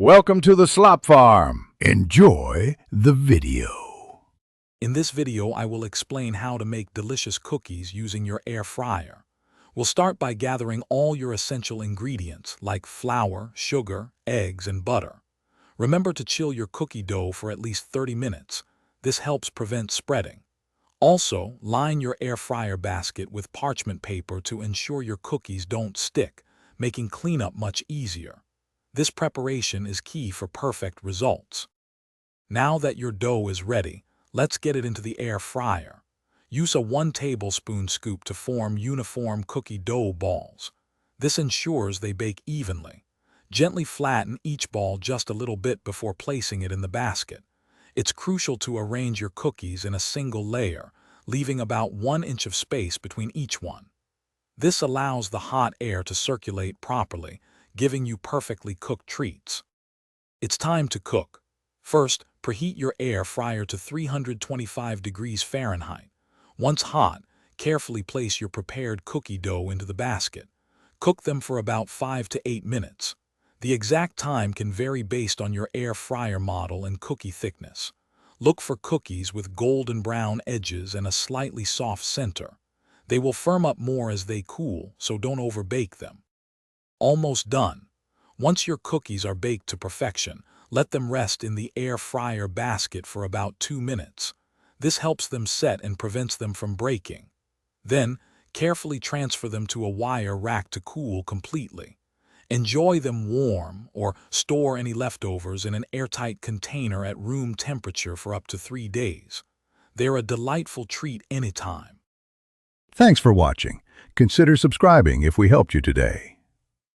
Welcome to the Slop Farm. Enjoy the video. In this video, I will explain how to make delicious cookies using your air fryer. We'll start by gathering all your essential ingredients like flour, sugar, eggs, and butter. Remember to chill your cookie dough for at least 30 minutes. This helps prevent spreading. Also, line your air fryer basket with parchment paper to ensure your cookies don't stick, making cleanup much easier. This preparation is key for perfect results. Now that your dough is ready, let's get it into the air fryer. Use a 1 tablespoon scoop to form uniform cookie dough balls. This ensures they bake evenly. Gently flatten each ball just a little bit before placing it in the basket. It's crucial to arrange your cookies in a single layer, leaving about 1 inch of space between each one. This allows the hot air to circulate properly, giving you perfectly cooked treats. It's time to cook. First, preheat your air fryer to 325 degrees Fahrenheit. Once hot, carefully place your prepared cookie dough into the basket. Cook them for about 5 to 8 minutes. The exact time can vary based on your air fryer model and cookie thickness. Look for cookies with golden brown edges and a slightly soft center. They will firm up more as they cool, so don't overbake them. Almost done. Once your cookies are baked to perfection, let them rest in the air fryer basket for about 2 minutes. This helps them set and prevents them from breaking. Then, carefully transfer them to a wire rack to cool completely. Enjoy them warm or store any leftovers in an airtight container at room temperature for up to 3 days. They're a delightful treat anytime. Thanks for watching. Consider subscribing if we helped you today.